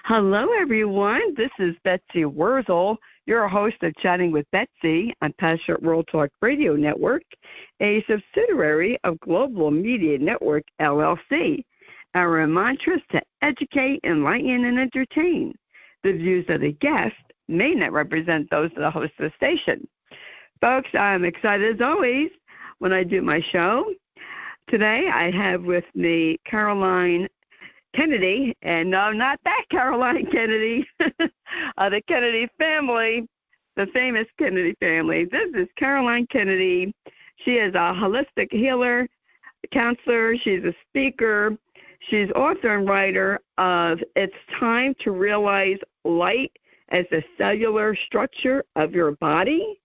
Hello, everyone. This is Betsy Wurzel, your host of Chatting with Betsy on Passionate World Talk Radio Network, a subsidiary of Global Media Network, LLC. Our mantra is to educate, enlighten, and entertain. The views of the guest may not represent those of the host of the station. Folks, I'm excited as always when I do my show. Today I have with me Caroline Kennedy, and no, not that Caroline Kennedy, the Kennedy family, the famous Kennedy family. This is Caroline Kennedy. She is a holistic healer, counselor. She's a speaker. She's author and writer of It's Time to Realize Light as the Cellular Structure of Your Body,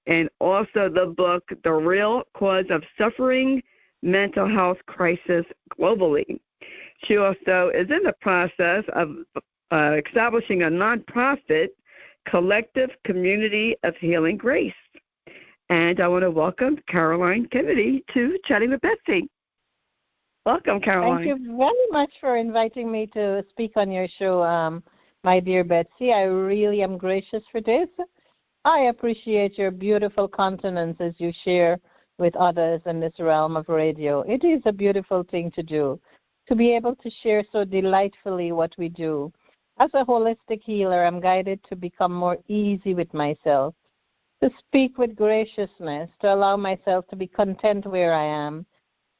and also the book, The Real Cause of Suffering, Mental Health Crisis Globally. She also is in the process of establishing a nonprofit collective community of healing grace. And I want to welcome Caroline Kennedy to Chatting with Betsy. Welcome, Caroline. Thank you very much for inviting me to speak on your show, my dear Betsy. I really am gracious for this. I appreciate your beautiful countenance as you share with others in this realm of radio. It is a beautiful thing to do, to be able to share so delightfully what we do. As a holistic healer, I'm guided to become more easy with myself, to speak with graciousness, to allow myself to be content where I am,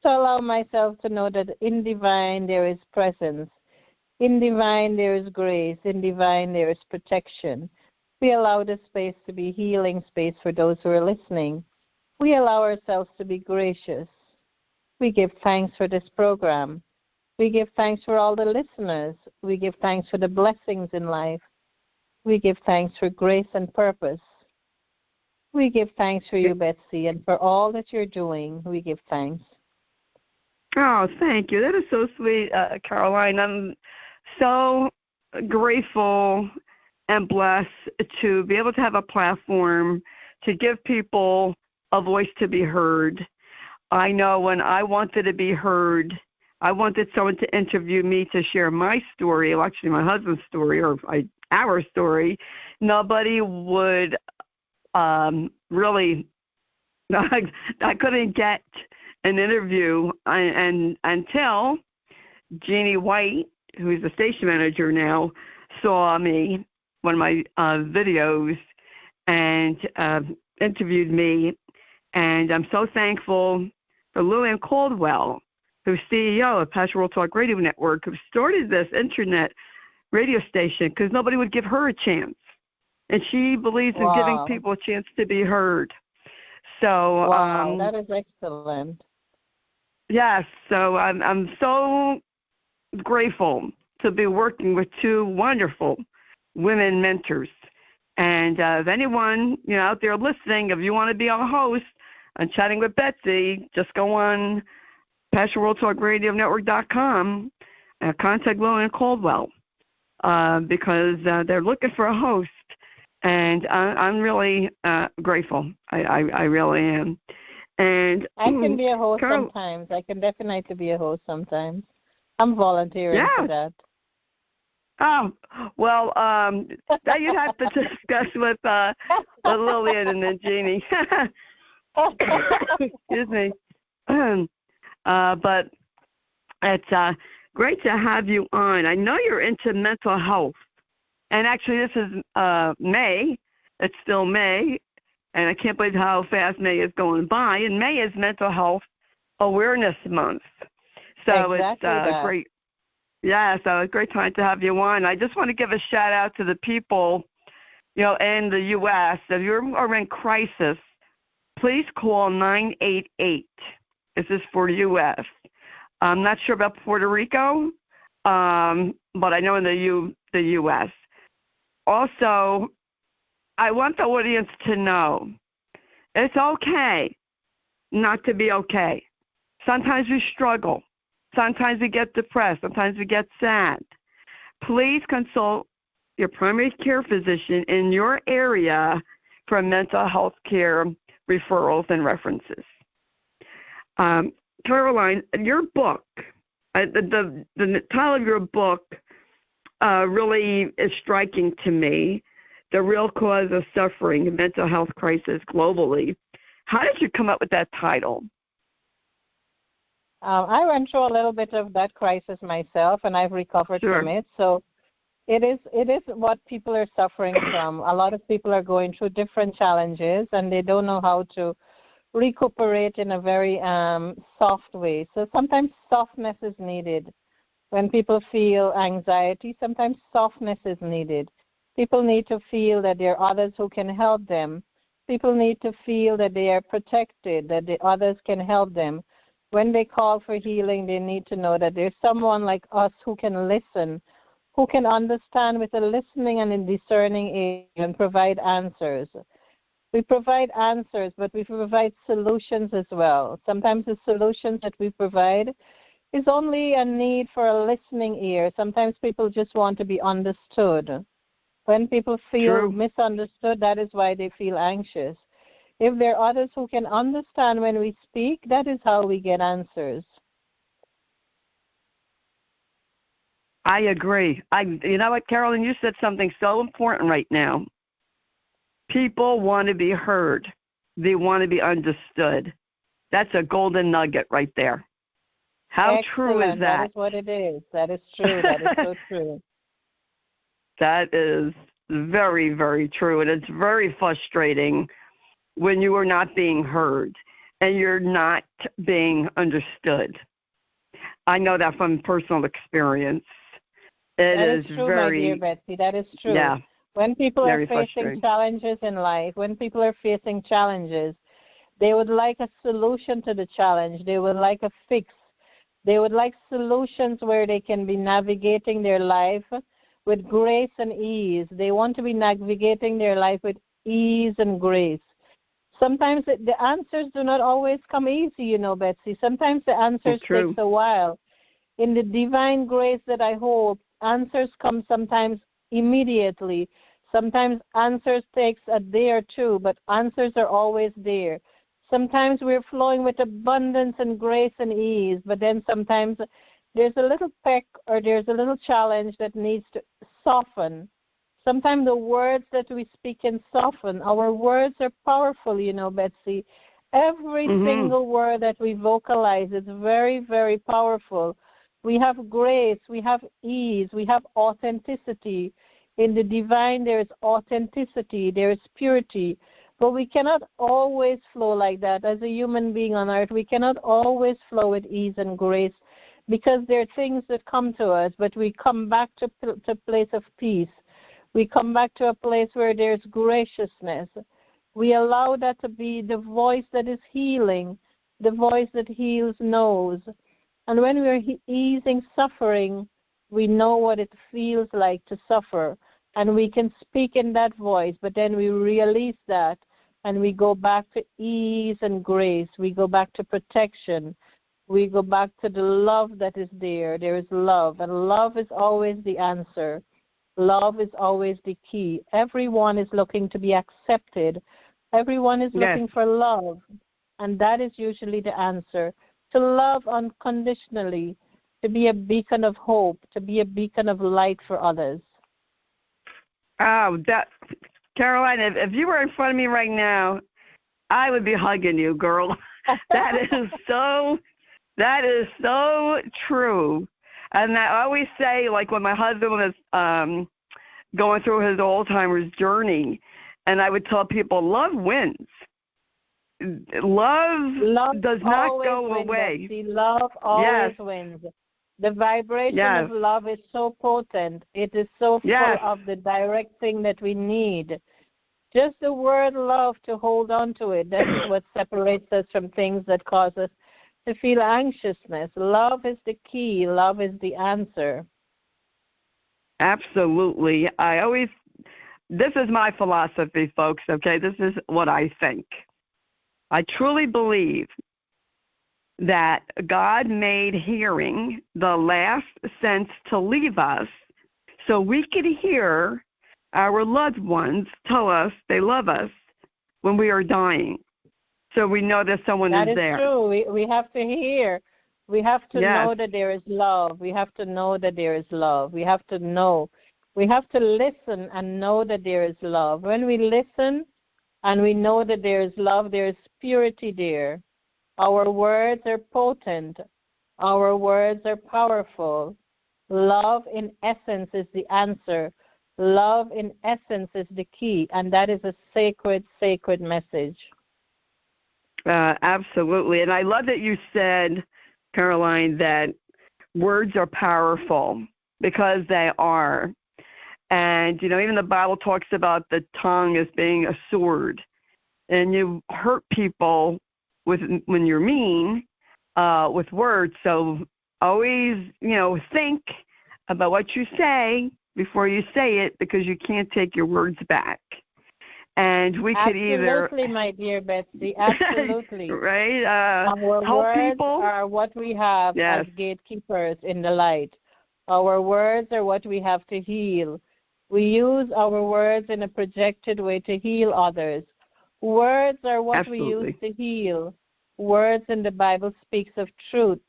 to allow myself to know that in divine there is presence, in divine there is grace, in divine there is protection. We allow this space to be healing space for those who are listening. We allow ourselves to be gracious. We give thanks for this program. We give thanks for all the listeners. We give thanks for the blessings in life. We give thanks for grace and purpose. We give thanks for you, Betsy, and for all that you're doing. We give thanks. Oh, thank you. That is so sweet, Caroline. I'm so grateful and blessed to be able to have a platform to give people a voice to be heard. I know when I wanted to be heard, I wanted someone to interview me to share my story, well, actually my husband's story, or our story. Nobody would really, I couldn't get an interview until Jeannie White, who is the station manager now, saw me, one of my videos, and interviewed me. And I'm so thankful for Lillian Caldwell, who's CEO of Passionate World Talk Radio Network, who started this internet radio station because nobody would give her a chance. And she believes in giving people a chance to be heard. So that is excellent. Yes, so I'm so grateful to be working with two wonderful women mentors. And if anyone out there listening, if you want to be a host on Chatting with Betsy, just go on PassionatedWorldTalkRadioNetwork.com and contact Lillian Caldwell because they're looking for a host. And I'm really grateful. I really am. And I can be a host sometimes. I can definitely be a host sometimes. I'm volunteering for that. Oh, well, that you'd have to discuss with Lillian and then Jeannie. Excuse me. But it's great to have you on. I know you're into mental health. And actually, this is May. It's still May. And I can't believe how fast May is going by. And May is Mental Health Awareness Month. So exactly it's great. Yeah, so it's a great time to have you on. I just want to give a shout out to the people, in the U.S. If you are in crisis, please call 988. This is for U.S. I'm not sure about Puerto Rico, but I know in the U.S. Also, I want the audience to know it's okay not to be okay. Sometimes we struggle. Sometimes we get depressed. Sometimes we get sad. Please consult your primary care physician in your area for mental health care referrals and references. Caroline, your book, the title of your book really is striking to me, the real cause of suffering, a mental health crisis globally. How did you come up with that title? I went through a little bit of that crisis myself, and I've recovered from it. So it is what people are suffering from. A lot of people are going through different challenges, and they don't know how to recuperate in a very soft way. So sometimes softness is needed. When people feel anxiety, sometimes softness is needed. People need to feel that there are others who can help them. People need to feel that they are protected, that the others can help them. When they call for healing, they need to know that there's someone like us who can listen, who can understand with a listening and a discerning ear and provide answers. We provide answers, but we provide solutions as well. Sometimes the solutions that we provide is only a need for a listening ear. Sometimes people just want to be understood. When people feel misunderstood, that is why they feel anxious. If there are others who can understand when we speak, that is how we get answers. I agree. You know what, Caroline, you said something so important right now. People want to be heard. They want to be understood. That's a golden nugget right there. How true is that? That is what it is. That is true. That is so true. That is very, very true. And it's very frustrating when you are not being heard and you're not being understood. I know that from personal experience. That is true, my dear Betsy. That is true. Yeah. When people are facing challenges in life, when people are facing challenges, they would like a solution to the challenge. They would like a fix. They would like solutions where they can be navigating their life with grace and ease. They want to be navigating their life with ease and grace. Sometimes the answers do not always come easy, you know, Betsy. Sometimes the answers take a while. In the divine grace that I hold, answers come sometimes immediately. Sometimes answers takes a day or two, but answers are always there. Sometimes we're flowing with abundance and grace and ease, but then sometimes there's a little peck or there's a little challenge that needs to soften. Sometimes the words that we speak can soften. Our words are powerful, you know, Betsy. Every single word that we vocalize is very, very powerful. We have grace, we have ease, we have authenticity. In the divine, there is authenticity, there is purity. But we cannot always flow like that. As a human being on earth, we cannot always flow with ease and grace because there are things that come to us, but we come back to a place of peace. We come back to a place where there's graciousness. We allow that to be the voice that is healing, the voice that heals knows. And when we're easing suffering, we know what it feels like to suffer. And we can speak in that voice, but then we release that and we go back to ease and grace. We go back to protection. We go back to the love that is there. There is love, and love is always the answer. Love is always the key. Everyone is looking to be accepted. Everyone is looking for love, and that is usually the answer. To love unconditionally, to be a beacon of hope, to be a beacon of light for others. Oh, Caroline, if you were in front of me right now, I would be hugging you, girl. That is so true. And I always say, like when my husband was going through his Alzheimer's journey, and I would tell people, love wins. Love does not go away. Betsy. Love always wins. The vibration of love is so potent. It is so full of the direct thing that we need. Just the word love, to hold on to it, that's what separates us from things that cause us to feel anxiousness. Love is the key. Love is the answer. Absolutely. This is my philosophy, folks, okay? This is what I think. I truly believe that God made hearing the last sense to leave us so we could hear our loved ones tell us they love us when we are dying. So we know that someone is there. That is true. We have to hear. We have to Yes. know that there is love. We have to know that there is love. We have to know. We have to listen and know that there is love. When we listen and we know that there is love, there is purity there. Our words are potent. Our words are powerful. Love in essence is the answer. Love in essence is the key, and that is a sacred, sacred message. Absolutely. And I love that you said, Caroline, that words are powerful, because they are. And, even the Bible talks about the tongue as being a sword. And you hurt people when you're mean with words. So always, think about what you say before you say it, because you can't take your words back. And we could either... Absolutely, my dear Betsy, absolutely. Right? Our words people. are what we have Yes. as gatekeepers in the light. Our words are what we have to heal. We use our words in a projected way to heal others. Words are what Absolutely. we use to heal. Words in the Bible speaks of truth.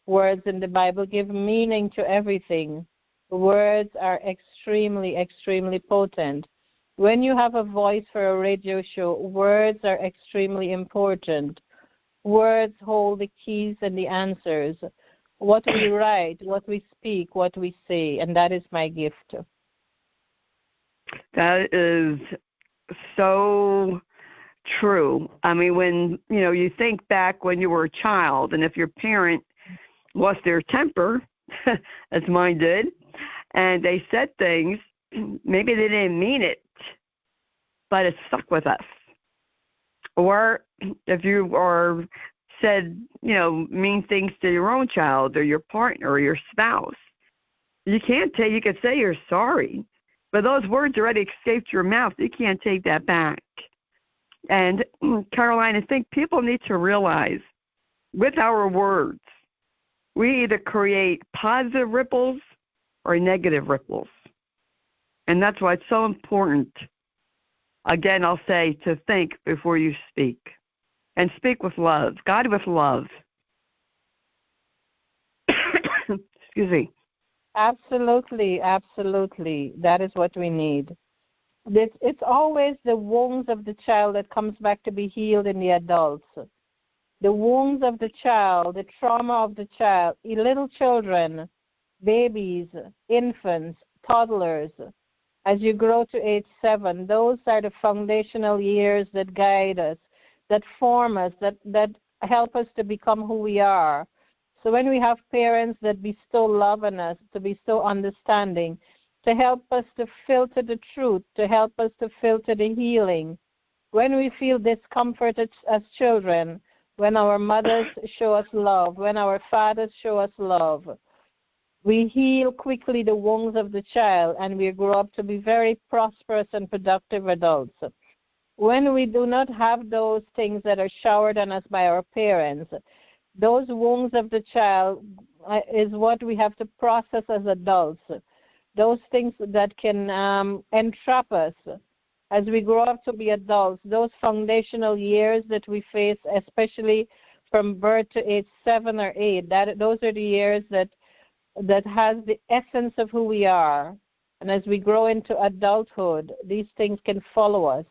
Words in the Bible give meaning to everything. Words are extremely, extremely potent. When you have a voice for a radio show, words are extremely important. Words hold the keys and the answers. What we write, what we speak, what we say, and that is my gift. That is so true. I mean, when, you think back when you were a child, and if your parent lost their temper, as mine did, and they said things, maybe they didn't mean it, but it stuck with us. Or if you said, mean things to your own child or your partner or your spouse, you could say you're sorry, but those words already escaped your mouth. You can't take that back. And Caroline, I think people need to realize, with our words, we either create positive ripples or negative ripples. And that's why it's so important, again, I'll say, to think before you speak. And speak with love. God with love. Excuse me. Absolutely, absolutely. That is what we need. It's always the wounds of the child that comes back to be healed in the adults. The wounds of the child, the trauma of the child, little children, babies, infants, toddlers. As you grow to age 7, those are the foundational years that guide us, that form us, that help us to become who we are. So when we have parents that bestow love on us, to bestow understanding, to help us to filter the truth, to help us to filter the healing, when we feel discomfort as children, when our mothers show us love, when our fathers show us love, we heal quickly the wounds of the child, and we grow up to be very prosperous and productive adults. When we do not have those things that are showered on us by our parents, those wounds of the child is what we have to process as adults. Those things that can entrap us as we grow up to be adults, those foundational years that we face, especially from birth to age 7 or 8, those are the years that has the essence of who we are. And as we grow into adulthood, these things can follow us.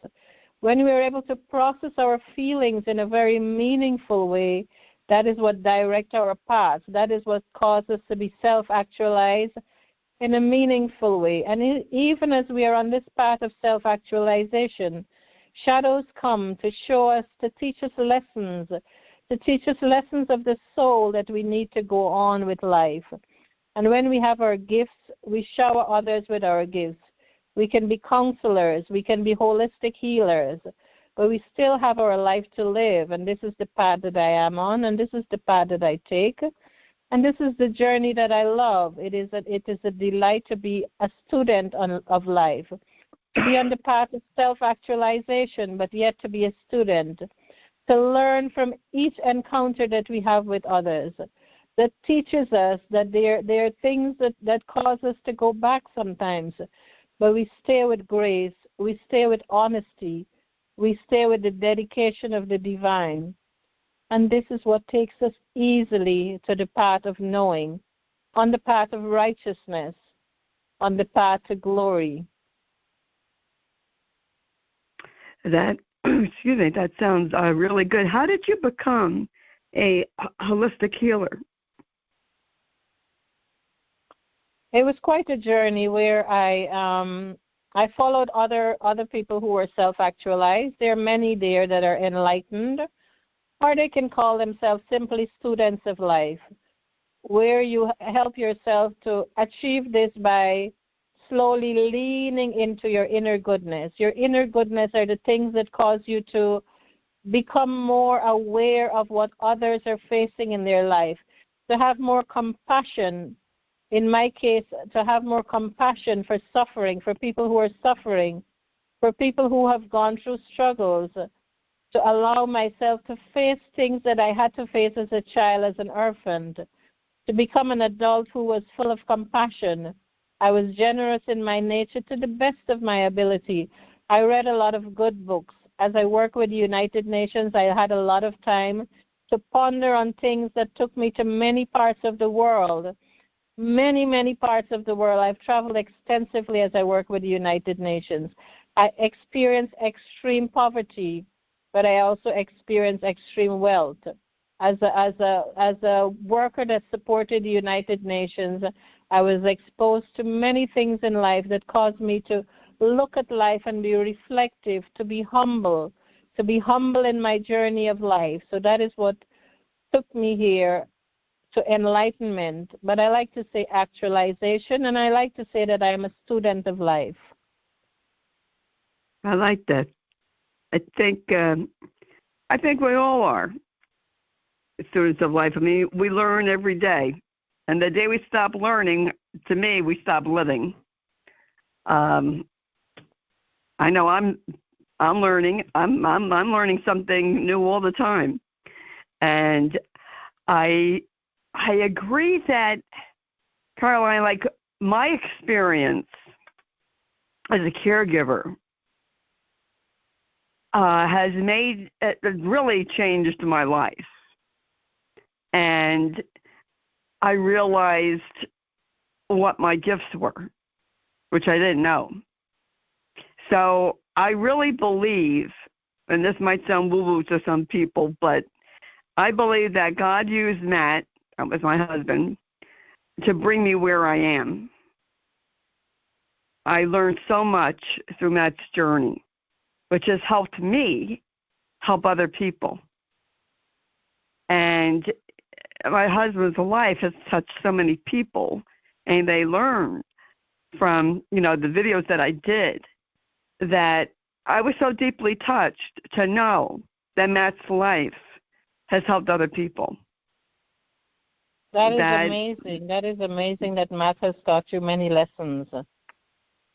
When we are able to process our feelings in a very meaningful way, that is what directs our paths. That is what causes us to be self-actualized in a meaningful way. And even as we are on this path of self-actualization, shadows come to show us, to teach us lessons of the soul that we need to go on with life. And when we have our gifts, we shower others with our gifts. We can be counselors, we can be holistic healers, but we still have our life to live. And this is the path that I am on, and this is the path that I take. And this is the journey that I love. It is a delight to be a student of life, to be on the path of self-actualization, but yet to be a student, to learn from each encounter that we have with others, that teaches us that there are things that cause us to go back sometimes, but we stay with grace, we stay with honesty, we stay with the dedication of the divine. And this is what takes us easily to the path of knowing, on the path of righteousness, on the path to glory. That, excuse me, that sounds really good. How did you become a holistic healer? It was quite a journey where I followed other people who were self-actualized. There are many there that are enlightened, or they can call themselves simply students of life, where you help yourself to achieve this by slowly leaning into your inner goodness. Your inner goodness are the things that cause you to become more aware of what others are facing in their life, to have more compassion. In my case, to have more compassion for suffering, for people who are suffering, for people who have gone through struggles, to allow myself to face things that I had to face as a child, as an orphan, to become an adult who was full of compassion. I was generous in my nature to the best of my ability. I read a lot of good books. As I work with the United Nations, I had a lot of time to ponder on things that took me to many parts of the world. Many parts of the world. I've traveled extensively as I work with the United Nations. I experienced extreme poverty, but I also experienced extreme wealth. As a worker that supported the United Nations, I was exposed to many things in life that caused me to look at life and be reflective, to be humble in my journey of life. So that is what took me here, to enlightenment, but I like to say actualization, and I like to say that I am a student of life. I like that. I think we all are students of life. I mean, we learn every day, and the day we stop learning, to me, we stop living. I know I'm learning. I'm learning something new all the time, and I agree that, Caroline, like my experience as a caregiver has really changed my life. And I realized what my gifts were, which I didn't know. So I really believe, and this might sound woo-woo to some people, but I believe that God used Matt, that was my husband, to bring me where I am. I learned so much through Matt's journey, which has helped me help other people. And my husband's life has touched so many people, and they learn from, the videos that I did, that I was so deeply touched to know that Matt's life has helped other people. That is amazing. That is amazing that Matt has taught you many lessons.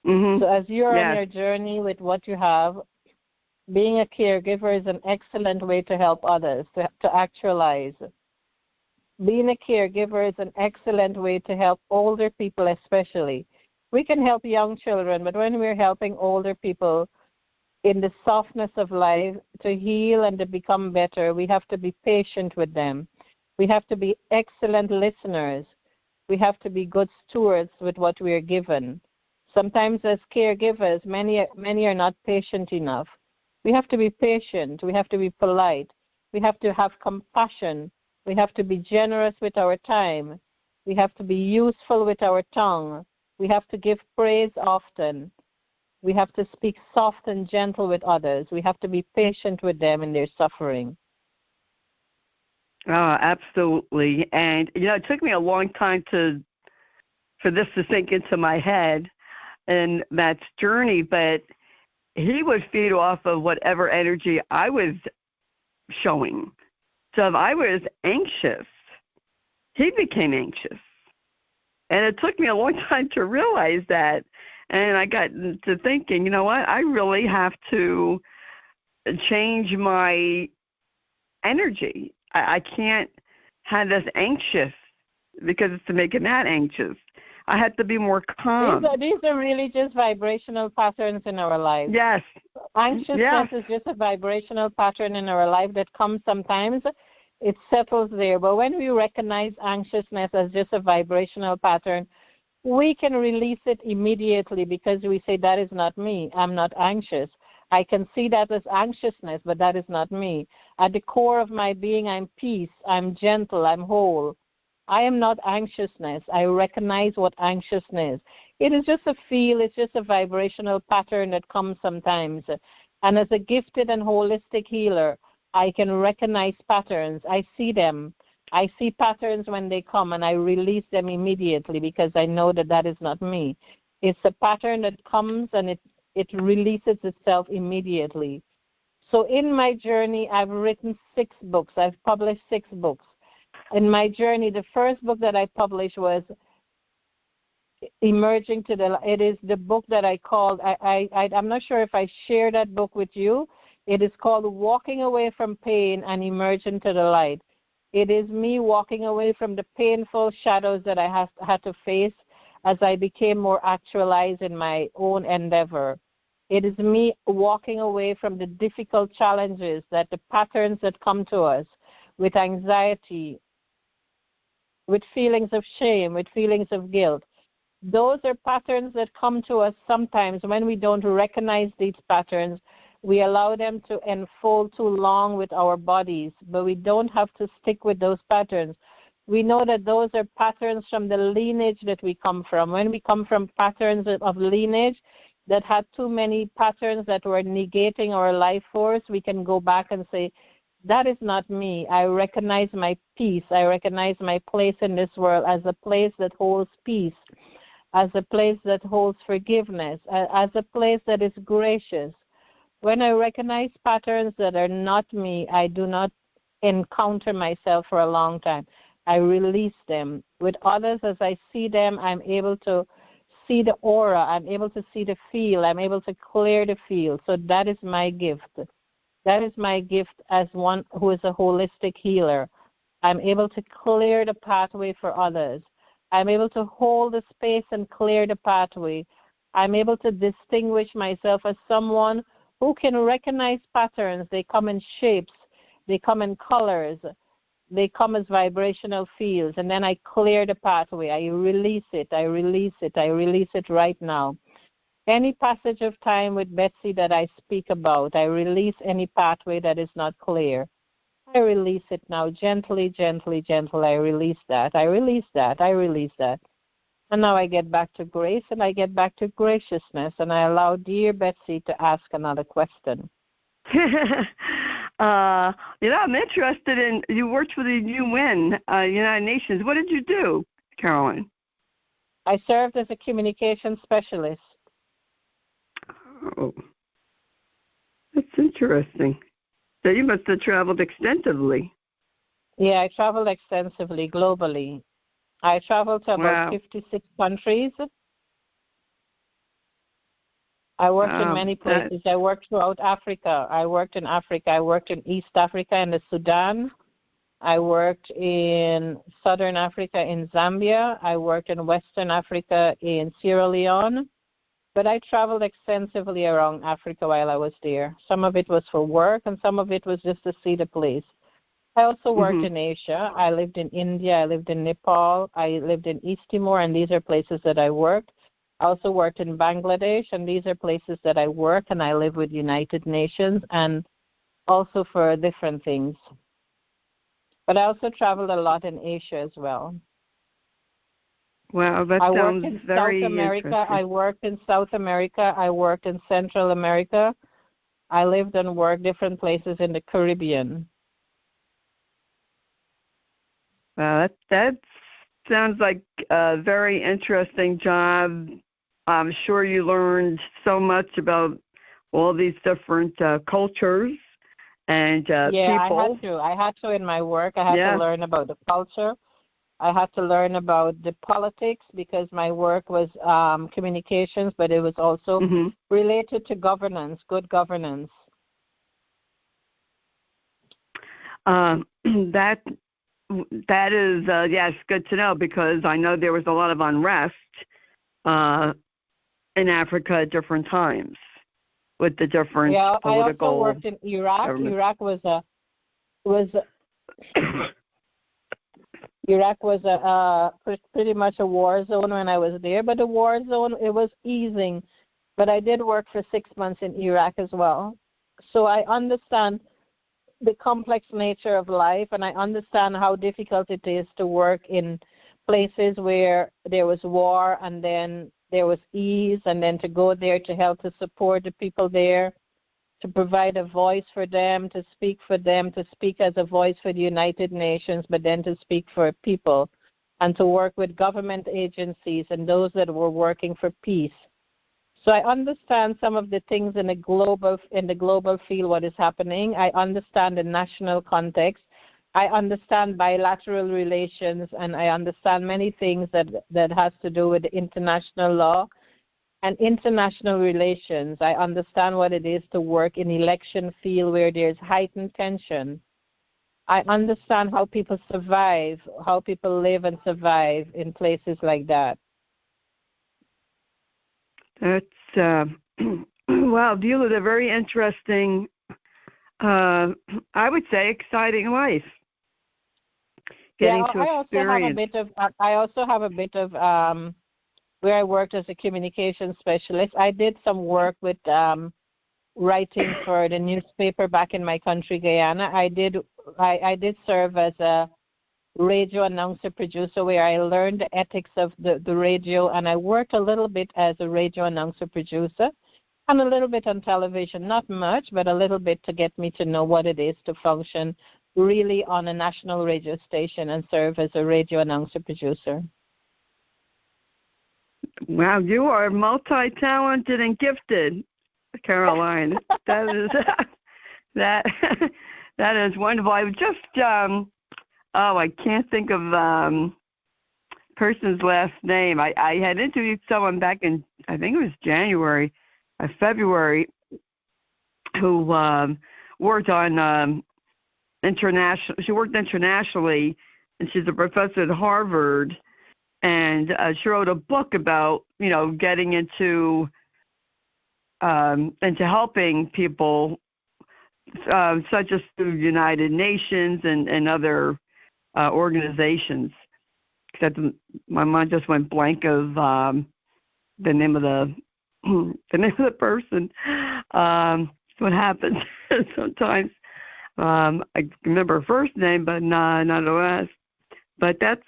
Mm-hmm. So as you're on your journey with what you have, being a caregiver is an excellent way to help others, to actualize. Being a caregiver is an excellent way to help older people especially. We can help young children, but when we're helping older people in the softness of life to heal and to become better, we have to be patient with them. We have to be excellent listeners. We have to be good stewards with what we are given. Sometimes as caregivers, many are not patient enough. We have to be patient. We have to be polite. We have to have compassion. We have to be generous with our time. We have to be useful with our tongue. We have to give praise often. We have to speak soft and gentle with others. We have to be patient with them in their suffering. Oh, absolutely. And, it took me a long time for this to sink into my head and Matt's journey, but he would feed off of whatever energy I was showing. So if I was anxious, he became anxious. And it took me a long time to realize that. And I got to thinking, you know what, I really have to change my energy. I can't have this anxious because it's making that anxious. I have to be more calm. These are really just vibrational patterns in our life. Yes. Anxiousness is just a vibrational pattern in our life that comes sometimes It settles there. But when we recognize anxiousness as just a vibrational pattern, we can release it immediately because we say, that is not me. I'm not anxious. I can see that as anxiousness, but that is not me. At the core of my being, I'm peace. I'm gentle. I'm whole. I am not anxiousness. I recognize what anxiousness is. It is just a feel. It's just a vibrational pattern that comes sometimes. And as a gifted and holistic healer, I can recognize patterns. I see them. I see patterns when they come, and I release them immediately because I know that that is not me. It's a pattern that comes, and it releases itself immediately. So in my journey, I've written 6 books. I've published 6 books. In my journey, the first book that I published was Emerging to the Light. It is the book that I called, I'm not sure if I share that book with you. It is called Walking Away from Pain and Emerging to the Light. It is me walking away from the painful shadows that I had to face as I became more actualized in my own endeavor. It is me walking away from the difficult challenges, that the patterns that come to us with anxiety, with feelings of shame, with feelings of guilt. Those are patterns that come to us sometimes when we don't recognize these patterns. We allow them to unfold too long with our bodies, but we don't have to stick with those patterns. We know that those are patterns from the lineage that we come from. When we come from patterns of lineage that had too many patterns that were negating our life force, we can go back and say, that is not me. I recognize my peace. I recognize my place in this world as a place that holds peace, as a place that holds forgiveness, as a place that is gracious. When I recognize patterns that are not me, I do not encounter myself for a long time. I release them. With others, as I see them, I'm able to see the aura. I'm able to see the field. I'm able to clear the field. So that is my gift. That is my gift as one who is a holistic healer. I'm able to clear the pathway for others. I'm able to hold the space and clear the pathway. I'm able to distinguish myself as someone who can recognize patterns. They come in shapes. They come in colors. They come as vibrational fields. And then I clear the pathway. I release it. I release it. I release it right now. Any passage of time with Betsy that I speak about, I release any pathway that is not clear. I release it now, gently, gently, gently. I release that. I release that. I release that. And now I get back to grace, and I get back to graciousness, and I allow dear Betsy to ask another question. I'm interested in, you worked for the UN, United Nations. What did you do, Caroline? I served as a communication specialist. Oh, that's interesting. So you must have traveled extensively. Yeah, I traveled extensively, globally. I traveled to about 56 countries. I worked in many places. I worked throughout Africa. I worked in Africa. I worked in East Africa and the Sudan. I worked in Southern Africa in Zambia. I worked in Western Africa in Sierra Leone. But I traveled extensively around Africa while I was there. Some of it was for work, and some of it was just to see the place. I also worked in Asia. I lived in India. I lived in Nepal. I lived in East Timor, and these are places that I worked. I also worked in Bangladesh, and these are places that I work, and I live with United Nations, and also for different things. But I also traveled a lot in Asia as well. Wow, that sounds very interesting. I worked in South America. I worked in Central America. I lived and worked different places in the Caribbean. Wow, that sounds like a very interesting job. I'm sure you learned so much about all these different cultures and people. I had to in my work. I had to learn about the culture. I had to learn about the politics because my work was communications, but it was also related to governance, good governance. That is, yes, good to know because I know there was a lot of unrest in Africa at different times with the different political. I also worked in Iraq. Iraq was Iraq was pretty much a war zone when I was there, but the war zone, it was easing. But I did work for 6 months in Iraq as well. So I understand the complex nature of life, and I understand how difficult it is to work in places where there was war and then there was ease, and then to go there to help to support the people there, to provide a voice for them, to speak as a voice for the United Nations, but then to speak for people, and to work with government agencies and those that were working for peace. So I understand some of the things in the global field, what is happening. I understand the national context. I understand bilateral relations, and I understand many things that has to do with international law and international relations. I understand what it is to work in election field where there's heightened tension. I understand how people survive, how people live and survive in places like that. That's wow. You live a very interesting, I would say, exciting life. Getting to experience. I also have a bit of where I worked as a communication specialist. I did some work with writing for the newspaper back in my country, Guyana. I did serve as a radio announcer producer where I learned the ethics of the radio, and I worked a little bit as a radio announcer producer and a little bit on television, not much, but a little bit to get me to know what it is to function really on a national radio station and serve as a radio announcer producer. Wow, you are multi-talented and gifted, Caroline. That is that is wonderful. I was just I can't think of person's last name. I had interviewed someone back in, I think it was January or February, who worked on international. She worked internationally, and she's a professor at Harvard. And she wrote a book about, getting into helping people, such as through United Nations and other organizations. Except my mind just went blank of the name of the person. What happens sometimes. I remember her first name, but not the last. But that's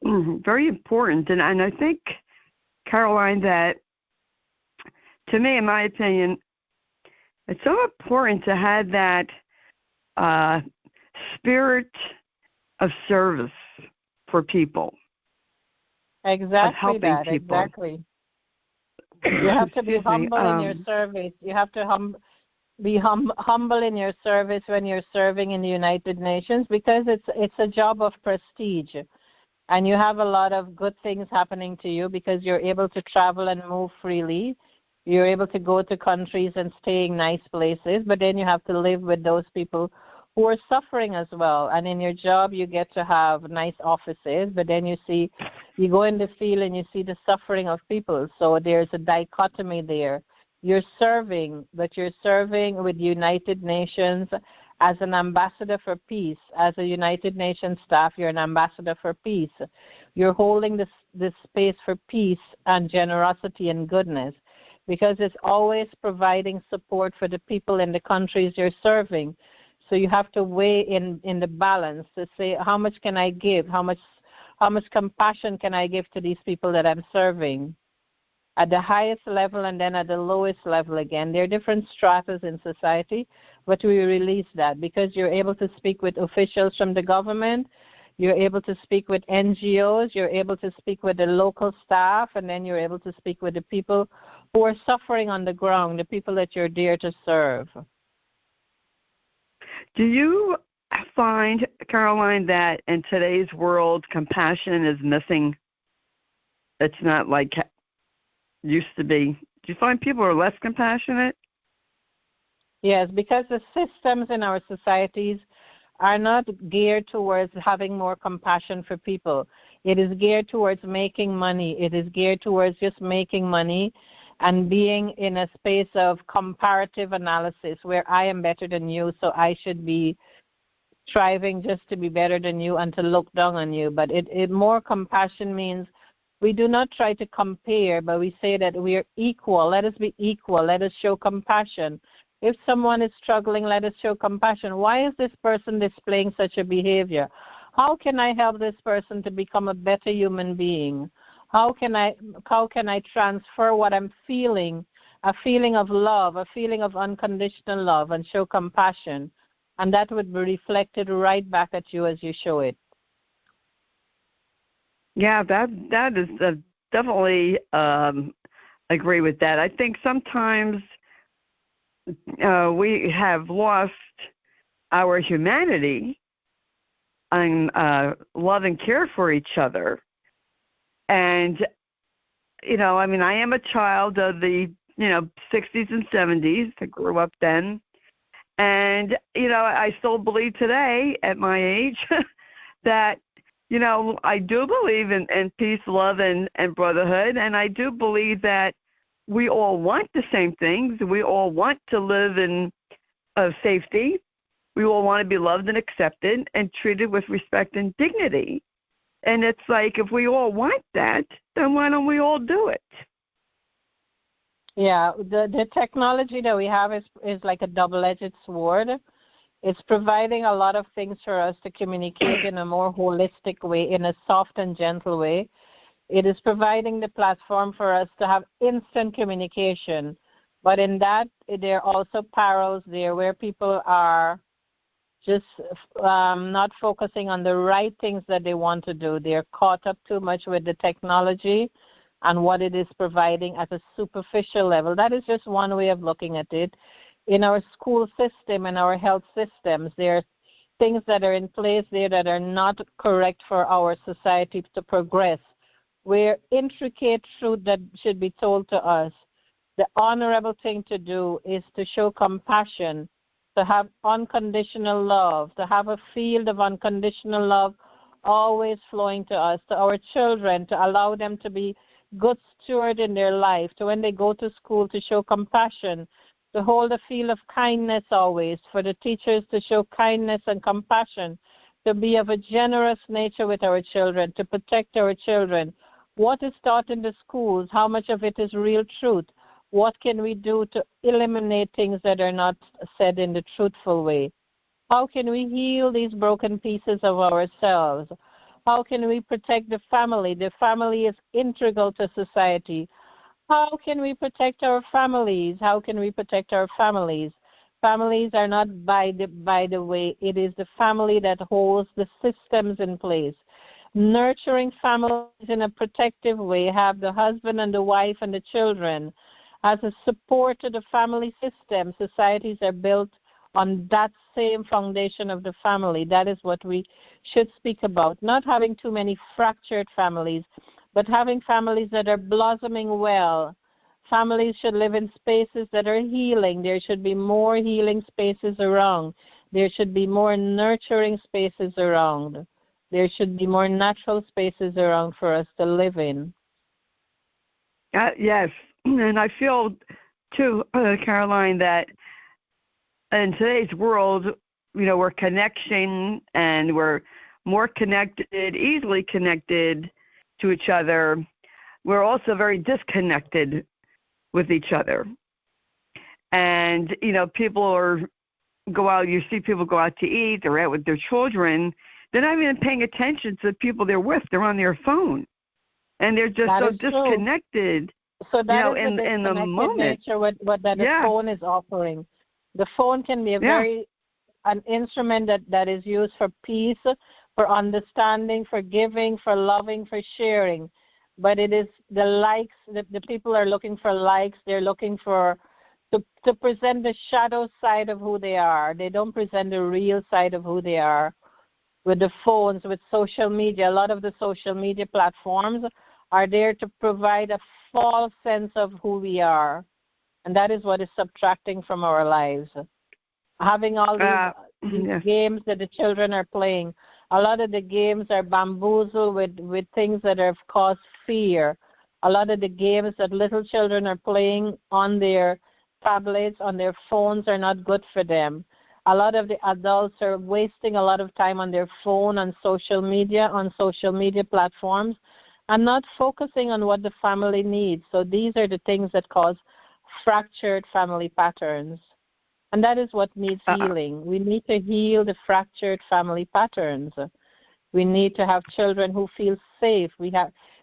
very important, and I think, Caroline, that to me, in my opinion, it's so important to have that spirit of service for people. Exactly that. People. Exactly. You have to be humble in your service. You have to be humble in your service when you're serving in the United Nations, because it's a job of prestige, and you have a lot of good things happening to you because you're able to travel and move freely. You're able to go to countries and stay in nice places, but then you have to live with those people who are suffering as well. And in your job, you get to have nice offices, but then you go in the field and you see the suffering of people. So there's a dichotomy there. You're serving, but you're serving with United Nations as an ambassador for peace. As a United Nations staff, you're an ambassador for peace. You're holding this space for peace and generosity and goodness, because it's always providing support for the people in the countries you're serving. So you have to weigh in the balance to say, how much can I give? How much compassion can I give to these people that I'm serving? At the highest level and then at the lowest level again. There are different stratas in society, but we release that because you're able to speak with officials from the government, you're able to speak with NGOs, you're able to speak with the local staff, and then you're able to speak with the people who are suffering on the ground, the people that you're there to serve. Do you find, Caroline, that in today's world compassion is missing? It's not like it used to be. Do you find people are less compassionate? Yes, because the systems in our societies are not geared towards having more compassion for people. It is geared towards making money. It is geared towards just making money and being in a space of comparative analysis where I am better than you, so I should be striving just to be better than you and to look down on you. But it more compassion means we do not try to compare, but we say that we are equal. Let us be equal. Let us show compassion. If someone is struggling, let us show compassion. Why is this person displaying such a behavior? How can I help this person to become a better human being? How can I transfer what I'm feeling, a feeling of love, a feeling of unconditional love, and show compassion? And that would be reflected right back at you as you show it. Yeah, that is definitely agree with that. I think sometimes we have lost our humanity and love and care for each other. And, I am a child of the, 60s and 70s. I grew up then. And, I still believe today at my age that, I do believe in peace, love, and brotherhood. And I do believe that we all want the same things. We all want to live in safety. We all want to be loved and accepted and treated with respect and dignity. And it's like, if we all want that, then why don't we all do it? Yeah, the technology that we have is like a double-edged sword. It's providing a lot of things for us to communicate in a more holistic way, in a soft and gentle way. It is providing the platform for us to have instant communication. But in that, there are also perils there where people are just not focusing on the right things that they want to do. They're caught up too much with the technology and what it is providing at a superficial level. That is just one way of looking at it. In our school system and our health systems, there are things that are in place there that are not correct for our society to progress, where intricate truth that should be told to us. The honorable thing to do is to show compassion, to have unconditional love, to have a field of unconditional love always flowing to us, to our children, to allow them to be good steward in their life, to when they go to school to show compassion, to hold a field of kindness always, for the teachers to show kindness and compassion, to be of a generous nature with our children, to protect our children. What is taught in the schools? How much of it is real truth? What can we do to eliminate things that are not said in the truthful way? How can we heal these broken pieces of ourselves? How can we protect the family? The family is integral to society. How can we protect our families? How can we protect our families? Families are not by the way. It is the family that holds the systems in place. Nurturing families in a protective way, have the husband and the wife and the children as a support to the family system. Societies are built on that same foundation of the family. That is what we should speak about. Not having too many fractured families, but having families that are blossoming well. Families should live in spaces that are healing. There should be more healing spaces around. There should be more nurturing spaces around. There should be more natural spaces around for us to live in. Yes, and I feel, too, Caroline, that in today's world, we're connection and we're more connected, easily connected to each other. We're also very disconnected with each other. And, people go out, you see people go out to eat, they're out with their children. They're not even paying attention to the people they're with. They're on their phone. And they're just so disconnected. So that is in the moment. Nature what the phone is offering. The phone can be an instrument that is used for peace, for understanding, for giving, for loving, for sharing. But it is the likes, the people are looking for likes. They're looking for to present the shadow side of who they are. They don't present the real side of who they are. With the phones, with social media, a lot of the social media platforms are there to provide a false sense of who we are. And that is what is subtracting from our lives. Having all these games that the children are playing, a lot of the games are bamboozled with things that have caused fear. A lot of the games that little children are playing on their tablets, on their phones, are not good for them. A lot of the adults are wasting a lot of time on their phone, on social media platforms, and not focusing on what the family needs. So these are the things that cause fractured family patterns. And that is what needs healing. We need to heal the fractured family patterns. We need to have children who feel safe. We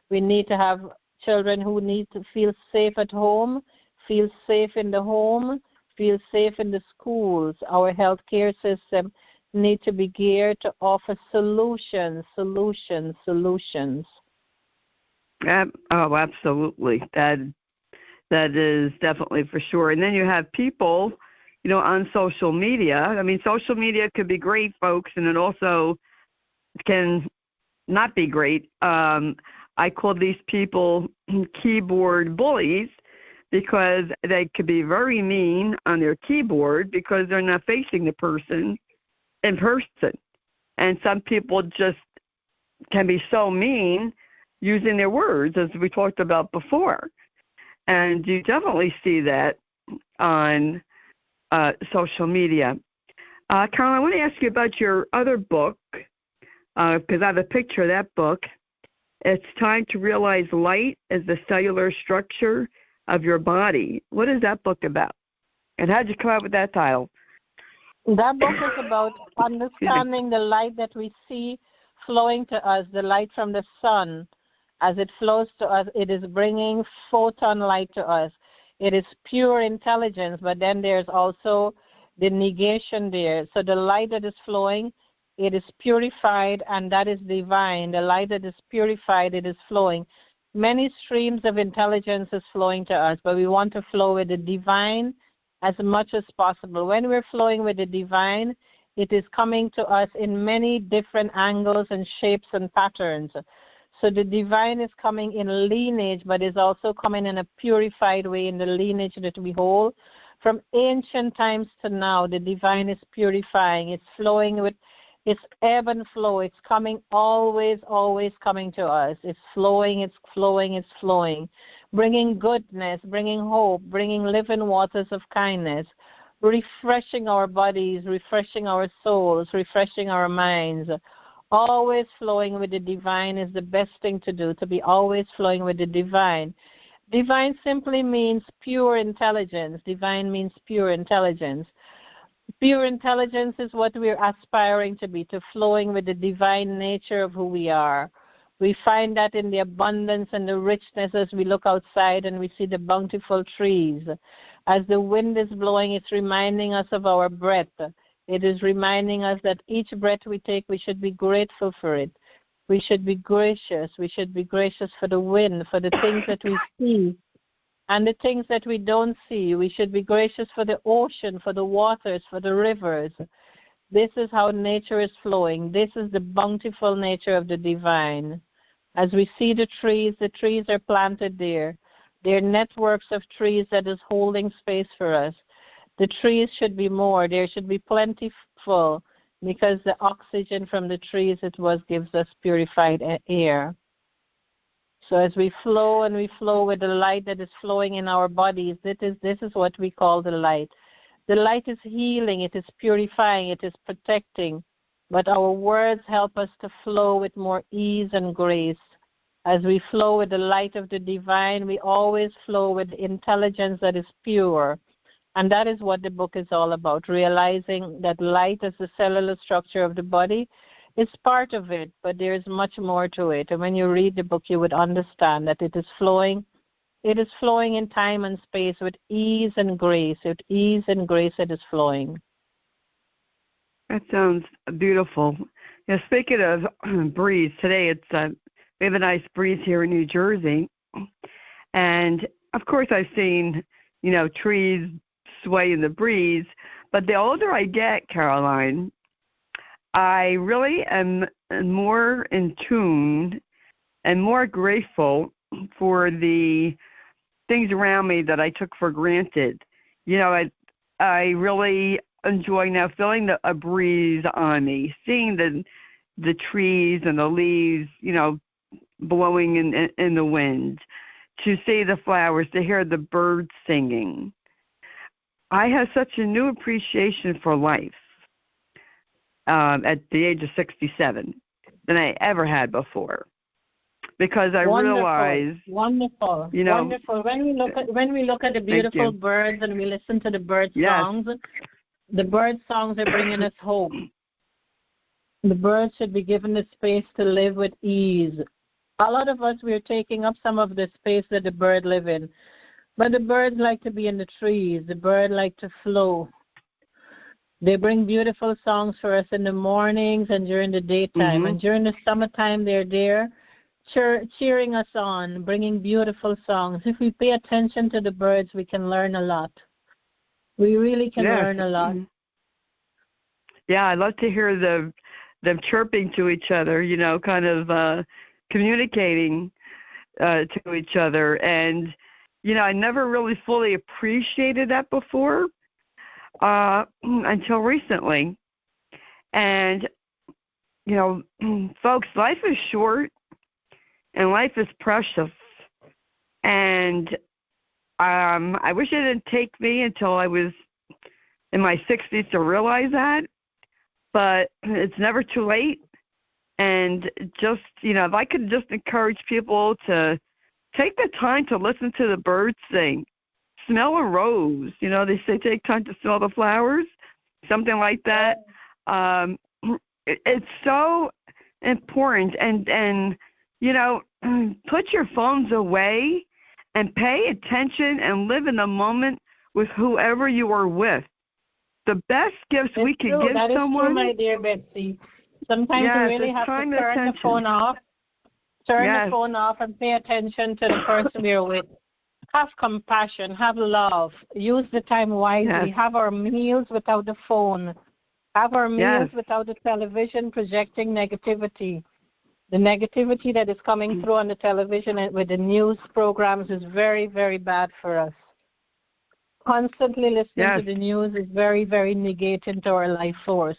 need to have children who need to feel safe at home, feel safe in the home, feel safe in the schools. Our healthcare system need to be geared to offer solutions. Oh, absolutely. That is definitely for sure. And then you have people, on social media. I mean, social media could be great, folks, and it also can not be great. I call these people keyboard bullies because they could be very mean on their keyboard because they're not facing the person in person. And some people just can be so mean using their words, as we talked about before. And you definitely see that on social media. Caroline, I want to ask you about your other book, because I have a picture of that book. It's Time to Realize Light as the Cellular Structure of Your Body. What is that book about? And how did you come up with that title? That book is about understanding the light that we see flowing to us, the light from the sun. As it flows to us, it is bringing photon light to us. It is pure intelligence, but then there's also the negation there. So the light that is flowing, it is purified, and that is divine. The light that is purified, it is flowing. Many streams of intelligence is flowing to us, but we want to flow with the divine as much as possible. When we're flowing with the divine, it is coming to us in many different angles and shapes and patterns. So the divine is coming in lineage, but is also coming in a purified way in the lineage that we hold. From ancient times to now, the divine is purifying. It's flowing with its ebb and flow. It's coming always coming to us. It's flowing, bringing goodness, bringing hope, bringing living waters of kindness, refreshing our bodies, refreshing our souls, refreshing our minds. Always flowing with the divine is the best thing to do, to be always flowing with the divine. Divine simply means pure intelligence. Divine means pure intelligence. Pure intelligence is what we're aspiring to be, to flowing with the divine nature of who we are. We find that in the abundance and the richness as we look outside and we see the bountiful trees. As the wind is blowing, it's reminding us of our breath. It is reminding us that each breath we take, we should be grateful for it. We should be gracious. We should be gracious for the wind, for the things that we see and the things that we don't see. We should be gracious for the ocean, for the waters, for the rivers. This is how nature is flowing. This is the bountiful nature of the divine. As we see the trees are planted there. They're networks of trees that is holding space for us. The trees should be more. There should be plentiful because the oxygen from the trees gives us purified air. So as we flow and we flow with the light that is flowing in our bodies, this is what we call the light. The light is healing, it is purifying, it is protecting, but our words help us to flow with more ease and grace. As we flow with the light of the divine, we always flow with intelligence that is pure. And that is what the book is all about, realizing that light as the cellular structure of the body is part of it, but there is much more to it. And when you read the book, you would understand that it is flowing in time and space with ease and grace. With ease and grace it is flowing. That sounds beautiful. Speaking of breeze, today we have a nice breeze here in New Jersey. And, of course, I've seen, trees sway in the breeze. But the older I get, Caroline, I really am more in tune and more grateful for the things around me that I took for granted. I really enjoy now feeling a breeze on me, seeing the trees and the leaves, blowing in the wind, to see the flowers, to hear the birds singing. I have such a new appreciation for life. at the age of 67 than I ever had before, because I realized, wonderful. When we look at the beautiful birds and we listen to the bird songs, the bird songs are bringing us hope. The birds should be given the space to live with ease. A lot of us, we're taking up some of the space that the bird live in. But the birds like to be in the trees. The birds like to flow. They bring beautiful songs for us in the mornings and during the daytime. And during the summertime, they're there cheering us on, bringing beautiful songs. If we pay attention to the birds, we can learn a lot. We really can learn a lot. Yeah, I love to hear them chirping to each other, kind of communicating to each other. And, I never really fully appreciated that before until recently. And, folks, life is short and life is precious. And I wish it didn't take me until I was in my 60s to realize that. But it's never too late. And just, if I could just encourage people to take the time to listen to the birds sing, smell a rose. They say take time to smell the flowers, something like that. It's so important. And put your phones away and pay attention and live in the moment with whoever you are with. The best gifts we could give someone. True, my dear Betsy. Sometimes you really have to turn the phone off. Turn the phone off and pay attention to the person we're with. Have compassion. Have love. Use the time wisely. Have our meals without the phone. Have our meals without the television projecting negativity. The negativity that is coming through on the television and with the news programs is very, very bad for us. Constantly listening to the news is very, very negating to our life force.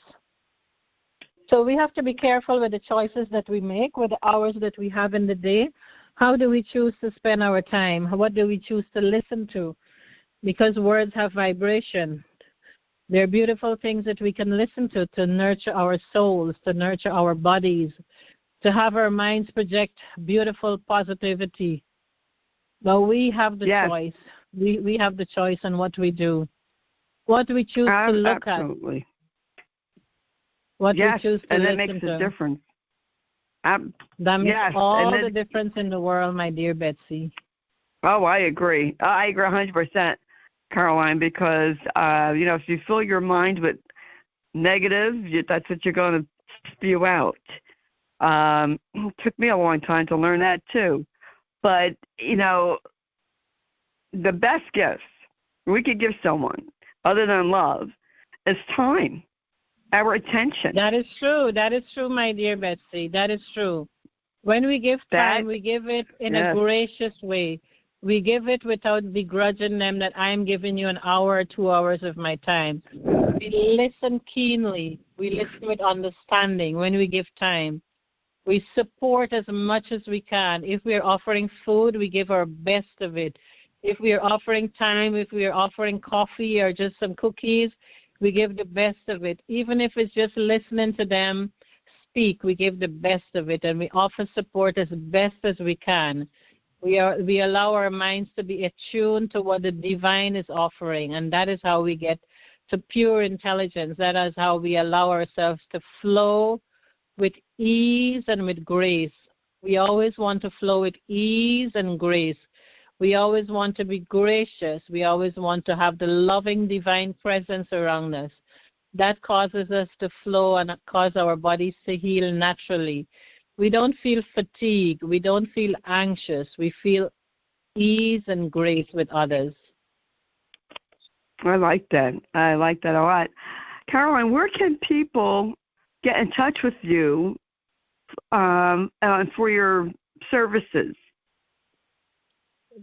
So we have to be careful with the choices that we make, with the hours that we have in the day. How do we choose to spend our time? What do we choose to listen to? Because words have vibration. They're beautiful things that we can listen to nurture our souls, to nurture our bodies, to have our minds project beautiful positivity. But we have the choice. We have the choice on what we do, what we choose to look at. What we choose to listen to. And that makes a difference. That makes all the difference in the world, my dear Betsy. Oh, I agree. I agree 100%, Caroline, because, if you fill your mind with negative, that's what you're going to spew out. It took me a long time to learn that, too. But, the best gifts we could give someone, other than love, is time, our attention. That is true. That is true, my dear Betsy. That is true. When we give time, we give it in a gracious way. We give it without begrudging them that I'm giving you an hour or 2 hours of my time. We listen keenly. We listen with understanding when we give time. We support as much as we can. If we're offering food, we give our best of it. If we are offering time, if we are offering coffee or just some cookies, we give the best of it. Even if it's just listening to them speak, we give the best of it, and we offer support as best as we can. We allow our minds to be attuned to what the divine is offering, and that is how we get to pure intelligence. That is how we allow ourselves to flow with ease and with grace. We always want to flow with ease and grace. We always want to be gracious. We always want to have the loving divine presence around us. That causes us to flow and cause our bodies to heal naturally. We don't feel fatigue. We don't feel anxious. We feel ease and grace with others. I like that. I like that a lot. Caroline, where can people get in touch with you for your services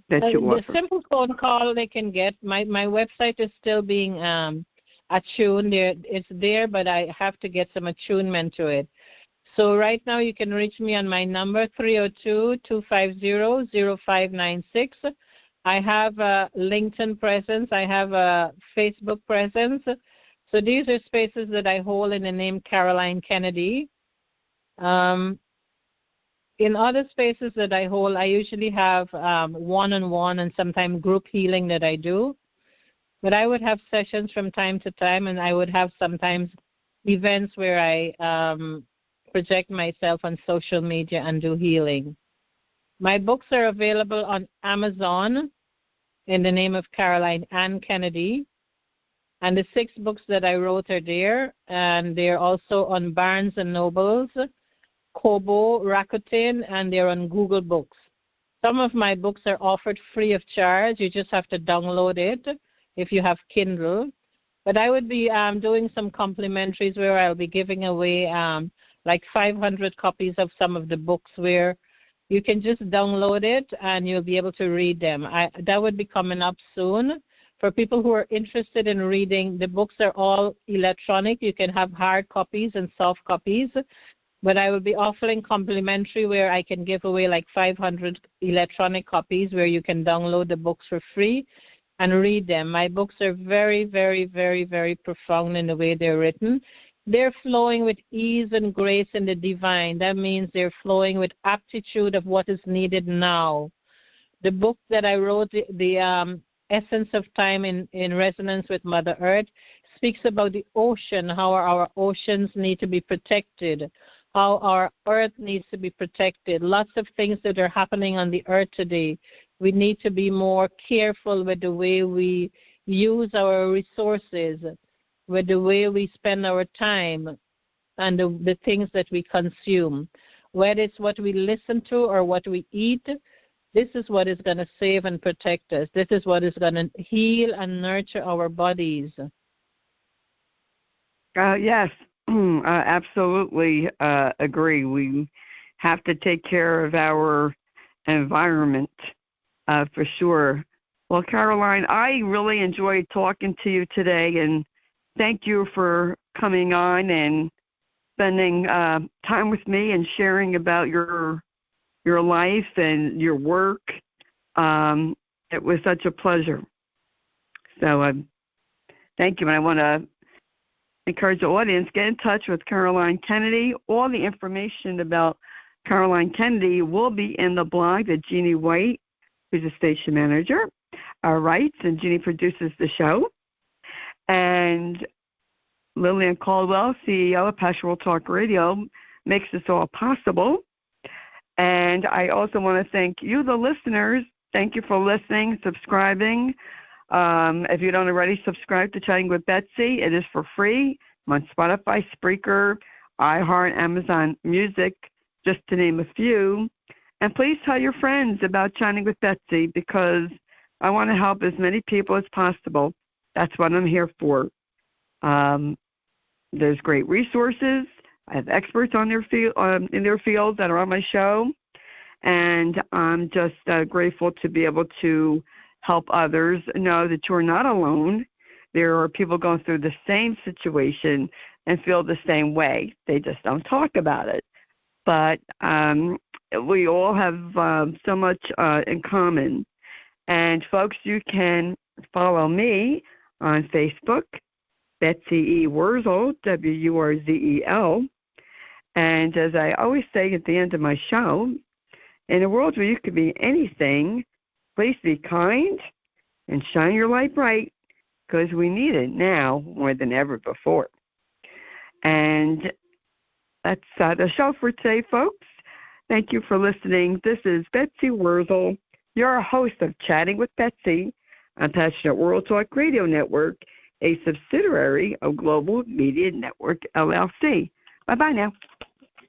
that you offer? The simple phone call they can get. My website is still being attuned. It's there, but I have to get some attunement to it. So right now you can reach me on my number, 302-250-0596. I have a LinkedIn presence. I have a Facebook presence. So these are spaces that I hold in the name Caroline Kennedy. In other spaces that I hold, I usually have one-on-one and sometimes group healing that I do. But I would have sessions from time to time, and I would have sometimes events where I project myself on social media and do healing. My books are available on Amazon in the name of Caroline Ann Kennedy. And the 6 books that I wrote are there, and they're also on Barnes & Nobles, Kobo, Rakuten, and they're on Google Books. Some of my books are offered free of charge. You just have to download it if you have Kindle. But I would be doing some complimentaries where I'll be giving away like 500 copies of some of the books where you can just download it and you'll be able to read them. That would be coming up soon. For people who are interested in reading, the books are all electronic. You can have hard copies and soft copies. But I will be offering complimentary where I can give away like 500 electronic copies where you can download the books for free and read them. My books are very, very, very, very profound in the way they're written. They're flowing with ease and grace in the divine. That means they're flowing with aptitude of what is needed now. The book that I wrote, the Essence of Time in Resonance with Mother Earth, speaks about the ocean, how our oceans need to be protected, how our earth needs to be protected. Lots of things that are happening on the earth today. We need to be more careful with the way we use our resources, with the way we spend our time, and the things that we consume. Whether it's what we listen to or what we eat, this is what is going to save and protect us. This is what is going to heal and nurture our bodies. Yes, I absolutely agree. We have to take care of our environment for sure. Well, Caroline, I really enjoyed talking to you today, and thank you for coming on and spending time with me and sharing about your life and your work. It was such a pleasure. So thank you, and I want to encourage the audience, get in touch with Caroline Kennedy. All the information about Caroline Kennedy will be in the blog that Jeannie White, who's a station manager, writes, and Jeannie produces the show. And Lillian Caldwell, CEO of Pastoral Talk Radio, makes this all possible. And I also want to thank you, the listeners. Thank you for listening, subscribing. If you don't already subscribe to Chatting with Betsy, it is for free. I'm on Spotify, Spreaker, iHeart, Amazon Music, just to name a few. And please tell your friends about Chatting with Betsy, because I want to help as many people as possible. That's what I'm here for. There's great resources. I have experts on their field, in their field that are on my show. And I'm just grateful to be able to help others know that you're not alone. There are people going through the same situation and feel the same way. They just don't talk about it. But we all have so much in common. And, folks, you can follow me on Facebook, Betsy E. Wurzel, Wurzel. And as I always say at the end of my show, in a world where you could be anything, please be kind and shine your light bright, because we need it now more than ever before. And that's the show for today, folks. Thank you for listening. This is Betsy Wurzel, your host of Chatting with Betsy on Passionate World Talk Radio Network, a subsidiary of Global Media Network, LLC. Bye-bye now.